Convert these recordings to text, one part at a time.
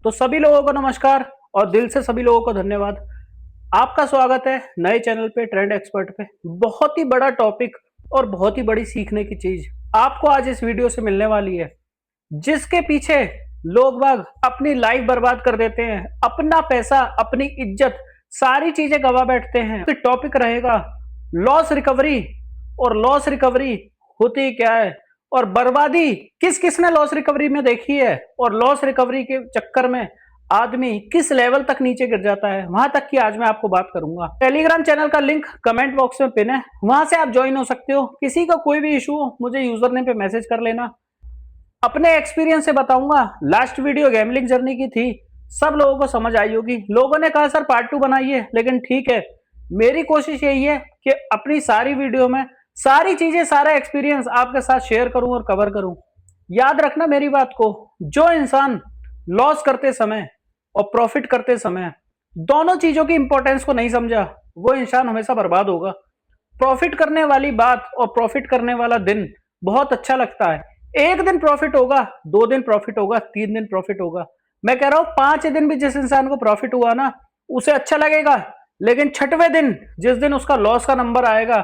तो सभी लोगों को नमस्कार और दिल से सभी लोगों को धन्यवाद। आपका स्वागत है नए चैनल पे ट्रेंड एक्सपर्ट पे। बहुत ही बड़ा टॉपिक और बहुत ही बड़ी सीखने की चीज आपको आज इस वीडियो से मिलने वाली है, जिसके पीछे लोग बाग अपनी लाइफ बर्बाद कर देते हैं, अपना पैसा, अपनी इज्जत, सारी चीजें गवा बैठते हैं। तो टॉपिक रहेगा लॉस रिकवरी। और लॉस रिकवरी होती क्या है और बर्बादी किस किसने लॉस रिकवरी में देखी है, और लॉस रिकवरी के चक्कर में आदमी किस लेवल तक नीचे गिर जाता है, वहां तक की आज मैं आपको बात करूंगा। टेलीग्राम चैनल का लिंक कमेंट बॉक्स में पिन है, वहां से आप ज्वाइन हो सकते हो। किसी का कोई भी इशू हो मुझे यूजर नेम पे मैसेज कर लेना। अपने एक्सपीरियंस से बताऊंगा। लास्ट वीडियो गैमलिंग जर्नी की थी, सब लोगों को समझ आई होगी। लोगों ने कहा सर पार्ट 2 बनाइए, लेकिन ठीक है, मेरी कोशिश यही है कि अपनी सारी वीडियो में सारी चीजें, सारा एक्सपीरियंस आपके साथ शेयर करूं और कवर करूं। याद रखना मेरी बात को, जो इंसान लॉस करते समय और प्रॉफिट करते समय दोनों चीजों की इंपॉर्टेंस को नहीं समझा, वो इंसान हमेशा बर्बाद होगा। प्रॉफिट करने वाली बात और प्रॉफिट करने वाला दिन बहुत अच्छा लगता है। एक दिन प्रॉफिट होगा, 2 दिन प्रॉफिट होगा, 3 दिन प्रॉफिट होगा। मैं कह रहा हूं 5 दिन भी जिस इंसान को प्रॉफिट हुआ ना, उसे अच्छा लगेगा। लेकिन छठवें दिन जिस दिन उसका लॉस का नंबर आएगा,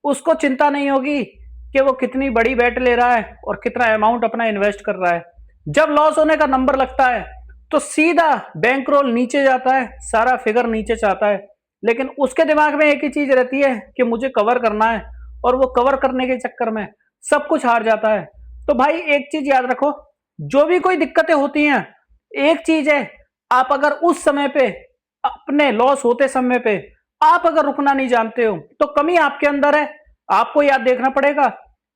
उसको चिंता नहीं होगी कि वो कितनी बड़ी बेट ले रहा है और कितना अमाउंट अपना इन्वेस्ट कर रहा है। जब लॉस होने का नंबर लगता है तो सीधा बैंक रोल नीचे जाता है, सारा फिगर नीचे चाहता है। लेकिन उसके दिमाग में एक ही चीज रहती है कि मुझे कवर करना है, और वो कवर करने के चक्कर में सब कुछ हार जाता है। तो भाई एक चीज याद रखो, जो भी कोई दिक्कतें होती हैं, एक चीज है, आप अगर उस समय पे, अपने लॉस होते समय पे आप अगर रुकना नहीं जानते हो तो कमी आपके अंदर है। आपको याद देखना पड़ेगा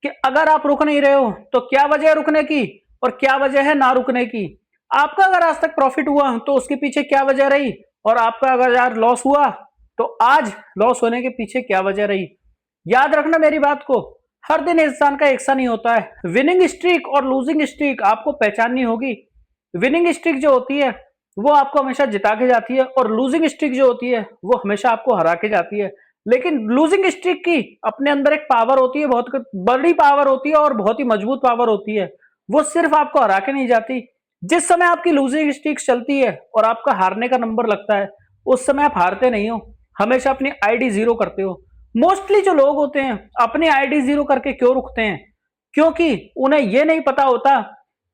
कि अगर आप रुक नहीं रहे हो तो क्या वजह है रुकने की और क्या वजह है ना रुकने की। आपका अगर आज तक प्रॉफिट हुआ तो उसके पीछे क्या वजह रही, और आपका अगर यार लॉस हुआ तो आज लॉस होने के पीछे क्या वजह रही। याद रखना मेरी बात को, हर दिन इंसान का एक सा नहीं होता है। विनिंग स्ट्रीक और लूजिंग स्ट्रीक आपको पहचाननी होगी। विनिंग स्ट्रीक जो होती है वो आपको हमेशा जिता के जाती है, और लूजिंग स्ट्रीक जो होती है वो हमेशा आपको हरा के जाती है। लेकिन लूजिंग स्ट्रीक की अपने अंदर एक पावर होती है, बहुत बड़ी पावर होती है और बहुत ही मजबूत पावर होती है। वो सिर्फ आपको हरा के नहीं जाती। जिस समय आपकी लूजिंग स्ट्रीक चलती है और आपका हारने का नंबर लगता है, उस समय आप हारते नहीं हो, हमेशा अपनी आईडी जीरो करते हो। मोस्टली जो लोग होते हैं अपनी आईडी जीरो करके क्यों रुकते हैं? क्योंकि उन्हें यह नहीं पता होता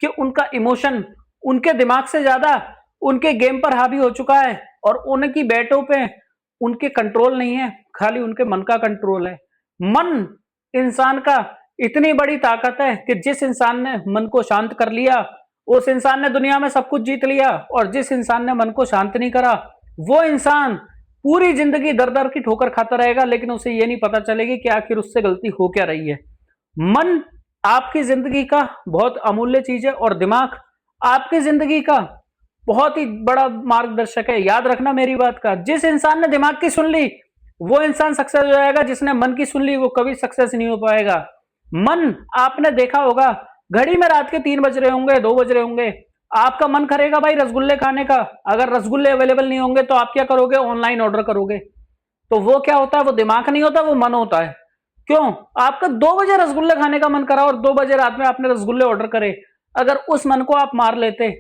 कि उनका इमोशन उनके दिमाग से ज्यादा उनके गेम पर हावी हो चुका है, और उनकी बैटों पे उनके कंट्रोल नहीं है, खाली उनके मन का कंट्रोल है। मन इंसान का इतनी बड़ी ताकत है कि जिस इंसान ने मन को शांत कर लिया, उस इंसान ने दुनिया में सब कुछ जीत लिया। और जिस इंसान ने मन को शांत नहीं करा, वो इंसान पूरी जिंदगी दर दर की ठोकर खाता रहेगा, लेकिन उसे ये नहीं पता चलेगी कि आखिर उससे गलती हो क्या रही है। मन आपकी जिंदगी का बहुत अमूल्य चीज है, और दिमाग आपकी जिंदगी का बहुत ही बड़ा मार्गदर्शक है। याद रखना मेरी बात का, जिस इंसान ने दिमाग की सुन ली वो इंसान सक्सेस हो जाएगा, जिसने मन की सुन ली वो कभी सक्सेस नहीं हो पाएगा। मन, आपने देखा होगा, घड़ी में रात के 3 बज रहे होंगे, 2 बज रहे होंगे, आपका मन करेगा भाई रसगुल्ले खाने का। अगर रसगुल्ले अवेलेबल नहीं होंगे तो आप क्या करोगे? ऑनलाइन ऑर्डर करोगे। तो वो क्या होता है? वो दिमाग नहीं होता, वो मन होता है। क्यों? आपका 2 बजे रसगुल्ले खाने का मन करा और 2 बजे रात में आपने रसगुल्ले ऑर्डर करे। अगर उस मन को आप मार लेते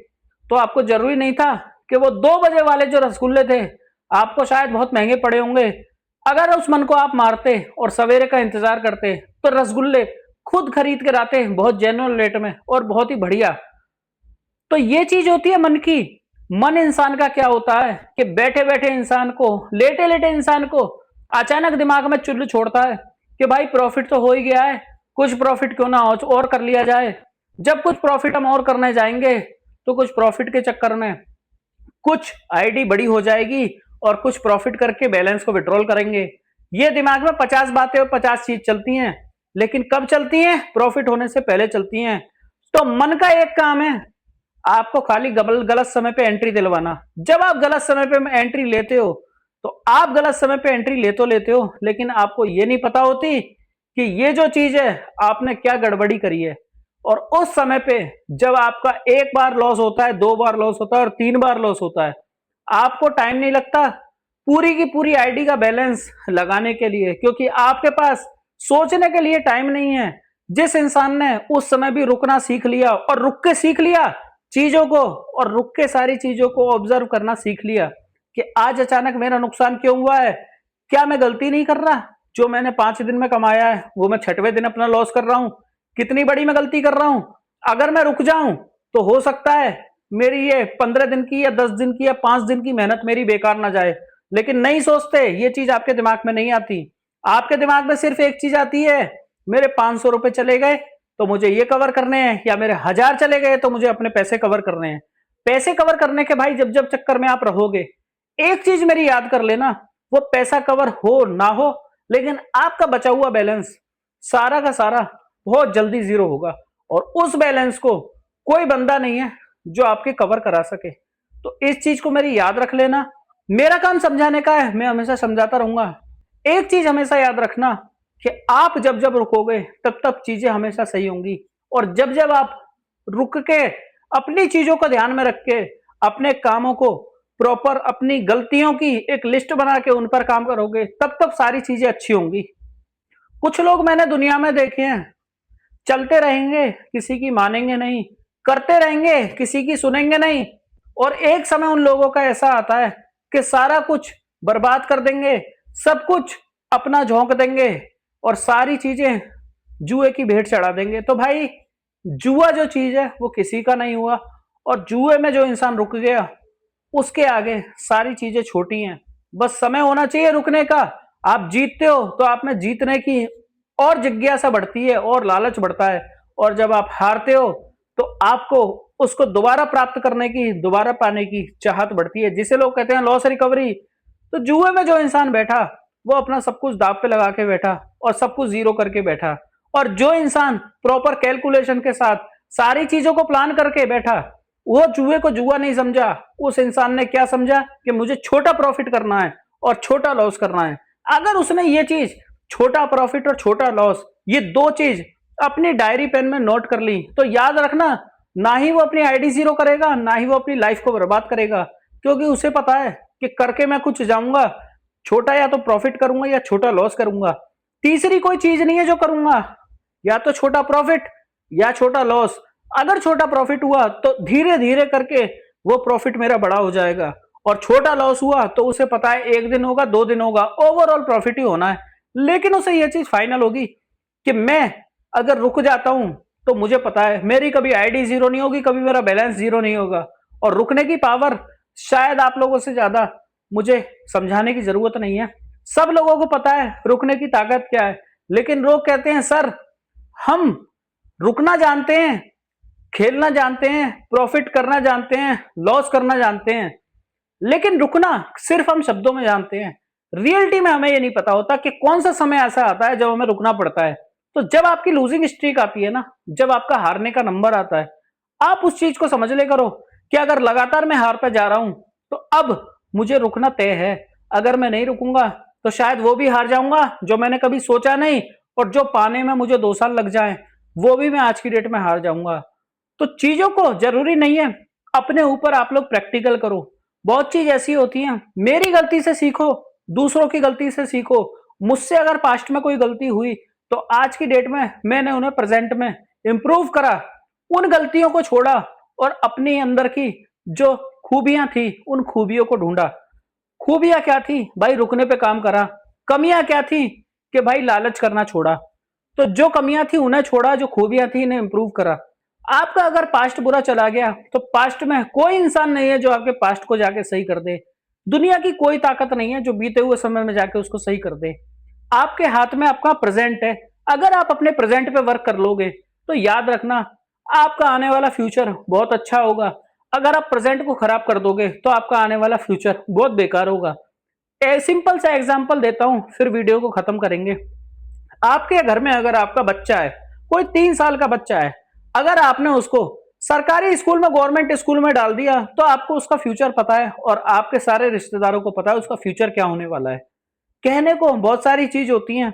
तो आपको जरूरी नहीं था कि वो 2 बजे वाले जो रसगुल्ले थे आपको शायद बहुत महंगे पड़े होंगे। अगर उस मन को आप मारते और सवेरे का इंतजार करते तो रसगुल्ले खुद खरीद के लाते, बहुत जेन्युइन रेट में और बहुत ही बढ़िया। तो ये चीज होती है मन की। मन इंसान का क्या होता है कि बैठे बैठे इंसान को, लेटे लेटे इंसान को अचानक दिमाग में चुल्लू छोड़ता है कि भाई प्रॉफिट तो हो ही गया है, कुछ प्रॉफिट क्यों ना हो और कर लिया जाए। जब कुछ प्रॉफिट हम और करने जाएंगे तो कुछ प्रॉफिट के चक्कर में कुछ आईडी बड़ी हो जाएगी, और कुछ प्रॉफिट करके बैलेंस को विड्रॉल करेंगे। ये दिमाग में 50 बातें और 50 चीज चलती हैं, लेकिन कब चलती हैं? प्रॉफिट होने से पहले चलती हैं। तो मन का एक काम है, आपको खाली गलत समय पे एंट्री दिलवाना। जब आप गलत समय पे एंट्री लेते हो तो आप गलत समय पे एंट्री लेते हो, लेकिन आपको ये नहीं पता होती कि ये जो चीज है आपने क्या गड़बड़ी करी है। और उस समय पे जब आपका एक बार लॉस होता है, 2 बार लॉस होता है और 3 बार लॉस होता है, आपको टाइम नहीं लगता पूरी की पूरी आईडी का बैलेंस लगाने के लिए, क्योंकि आपके पास सोचने के लिए टाइम नहीं है। जिस इंसान ने उस समय भी रुकना सीख लिया और रुक के सीख लिया, चीजों को और रुक के सारी चीजों को ऑब्जर्व करना सीख लिया कि आज अचानक मेरा नुकसान क्यों हुआ है। क्या मैं गलती नहीं कर रहा? जो मैंने 5 दिन में कमाया है वो मैं छठवें दिन अपना लॉस कर रहा हूं। कितनी बड़ी मैं गलती कर रहा हूं। अगर मैं रुक जाऊं तो हो सकता है मेरी ये 15 दिन की या 10 दिन की या 5 दिन की मेहनत मेरी बेकार ना जाए। लेकिन नहीं सोचते, ये चीज आपके दिमाग में नहीं आती। आपके दिमाग में सिर्फ एक चीज आती है, मेरे 500 रुपए चले गए तो मुझे ये कवर करने हैं, या मेरे 1000 चले गए तो मुझे अपने पैसे कवर करने हैं। पैसे कवर करने के भाई जब जब चक्कर में आप रहोगे, एक चीज मेरी याद कर लेना, वो पैसा कवर हो ना हो लेकिन आपका बचा हुआ बैलेंस सारा का सारा बहुत जल्दी जीरो होगा। और उस बैलेंस को कोई बंदा नहीं है जो आपके कवर करा सके। तो इस चीज को मेरी याद रख लेना। मेरा काम समझाने का है, मैं हमेशा समझाता रहूंगा। एक चीज हमेशा याद रखना कि आप जब जब रुकोगे तब तब चीजें हमेशा सही होंगी। और जब जब आप रुक के अपनी चीजों को ध्यान में रख के अपने कामों को प्रॉपर, अपनी गलतियों की एक लिस्ट बना के उन पर काम करोगे, तब तब सारी चीजें अच्छी होंगी। कुछ लोग मैंने दुनिया में देखे हैं, चलते रहेंगे किसी की मानेंगे नहीं, करते रहेंगे किसी की सुनेंगे नहीं, और एक समय उन लोगों का ऐसा आता है कि सारा कुछ बर्बाद कर देंगे, सब कुछ अपना झोंक देंगे और सारी चीजें जुए की भेंट चढ़ा देंगे। तो भाई जुआ जो चीज है वो किसी का नहीं हुआ, और जुए में जो इंसान रुक गया उसके आगे सारी चीजें छोटी हैं। बस समय होना चाहिए रुकने का। आप जीतते हो तो आप में जीतने की और जिज्ञासा बढ़ती है और लालच बढ़ता है, और जब आप हारते हो तो आपको उसको दोबारा प्राप्त करने की, दोबारा पाने की चाहत बढ़ती है, जिसे लोग कहते हैं लॉस रिकवरी। तो जुए में जो इंसान बैठा वो अपना सब कुछ दांव पे लगा के बैठा और सब कुछ जीरो करके बैठा। और जो इंसान प्रॉपर कैलकुलेशन के साथ सारी चीजों को प्लान करके बैठा, वो जुए को जुआ नहीं समझा। उस इंसान ने क्या समझा कि मुझे छोटा प्रॉफिट करना है और छोटा लॉस करना है। अगर उसने ये चीज, छोटा प्रॉफिट और छोटा लॉस, ये दो चीज अपनी डायरी पेन में नोट कर ली, तो याद रखना, ना ही वो अपनी आईडी जीरो करेगा, ना ही वो अपनी लाइफ को बर्बाद करेगा। क्योंकि उसे पता है कि करके मैं कुछ जाऊंगा, छोटा या तो प्रॉफिट करूंगा या छोटा लॉस करूंगा। तीसरी कोई चीज नहीं है जो करूंगा, या तो छोटा प्रॉफिट या छोटा लॉस। अगर छोटा प्रॉफिट हुआ तो धीरे धीरे करके वो प्रॉफिट मेरा बड़ा हो जाएगा, और छोटा लॉस हुआ तो उसे पता है 1 दिन होगा, 2 दिन होगा, ओवरऑल प्रॉफिट ही होना है। लेकिन उसे ये चीज फाइनल होगी कि मैं अगर रुक जाता हूं तो मुझे पता है मेरी कभी आईडी जीरो नहीं होगी, कभी मेरा बैलेंस जीरो नहीं होगा। और रुकने की पावर शायद आप लोगों से ज्यादा मुझे समझाने की जरूरत नहीं है। सब लोगों को पता है रुकने की ताकत क्या है। लेकिन लोग कहते हैं सर हम रुकना जानते हैं, खेलना जानते हैं, प्रॉफिट करना जानते हैं, लॉस करना जानते हैं, लेकिन रुकना सिर्फ हम शब्दों में जानते हैं। रियलिटी में हमें ये नहीं पता होता कि कौन सा समय ऐसा आता है जब हमें रुकना पड़ता है। तो जब आपकी लूजिंग स्ट्रीक आती है ना, जब आपका हारने का नंबर आता है, आप उस चीज को समझ ले करो कि अगर लगातार मैं हारता जा रहा हूं तो अब मुझे रुकना तय है। अगर मैं नहीं रुकूंगा तो शायद वो भी हार जाऊंगा जो मैंने कभी सोचा नहीं, और जो पाने में मुझे 2 साल लग जाए वो भी मैं आज की डेट में हार जाऊंगा। तो चीजों को जरूरी नहीं है, अपने ऊपर आप लोग प्रैक्टिकल करो। बहुत चीज ऐसी होती है, मेरी गलती से सीखो, दूसरों की गलती से सीखो। मुझसे अगर पास्ट में कोई गलती हुई तो आज की डेट में मैंने उन्हें प्रेजेंट में इंप्रूव करा, उन गलतियों को छोड़ा और अपने अंदर की जो खूबियां थी उन खूबियों को ढूंढा। खूबियां क्या थी भाई? रुकने पे काम करा। कमियां क्या थी कि भाई लालच करना छोड़ा। तो जो कमियां थी उन्हें छोड़ा, जो खूबियां थी इन्हें इंप्रूव करा। आपका अगर पास्ट बुरा चला गया तो पास्ट में कोई इंसान नहीं है जो आपके पास्ट को जाके सही कर दे। दुनिया की कोई ताकत नहीं है जो बीते हुए समय में जाके उसको सही कर दे। आपके हाथ में आपका प्रेजेंट है। अगर आप अपने प्रेजेंट पे वर्क कर लोगे तो याद रखना आपका आने वाला फ्यूचर बहुत अच्छा होगा। अगर आप प्रेजेंट को खराब कर दोगे तो आपका आने वाला फ्यूचर बहुत बेकार होगा। सिंपल सा एग्जांपल देता हूं फिर वीडियो को खत्म करेंगे। आपके घर में अगर आपका बच्चा है, कोई 3 साल का बच्चा है, अगर आपने उसको सरकारी स्कूल में, गवर्नमेंट स्कूल में डाल दिया तो आपको उसका फ्यूचर पता है और आपके सारे रिश्तेदारों को पता है उसका फ्यूचर क्या होने वाला है। कहने को बहुत सारी चीज होती हैं।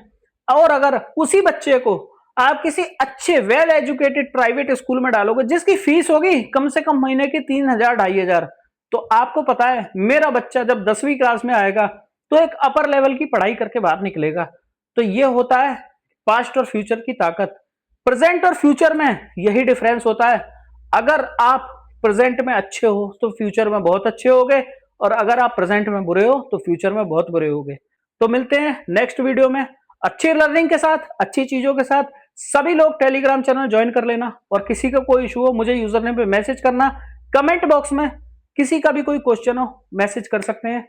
और अगर उसी बच्चे को आप किसी अच्छे वेल एजुकेटेड प्राइवेट स्कूल में डालोगे जिसकी फीस होगी कम से कम महीने की 3,000 2,500, तो आपको पता है मेरा बच्चा जब 10वीं क्लास में आएगा तो एक अपर लेवल की पढ़ाई करके बाहर निकलेगा। तो ये होता है पास्ट और फ्यूचर की ताकत। प्रेजेंट और फ्यूचर में यही डिफरेंस होता है। अगर आप प्रेजेंट में अच्छे हो तो फ्यूचर में बहुत अच्छे होगे, और अगर आप प्रेजेंट में बुरे हो तो फ्यूचर में बहुत बुरे होगे। तो मिलते हैं नेक्स्ट वीडियो में अच्छी लर्निंग के साथ, अच्छी चीजों के साथ। सभी लोग टेलीग्राम चैनल ज्वाइन कर लेना, और किसी का कोई इशू हो मुझे यूजर नेम पे मैसेज करना, कमेंट बॉक्स में किसी का भी कोई क्वेश्चन हो मैसेज कर सकते हैं।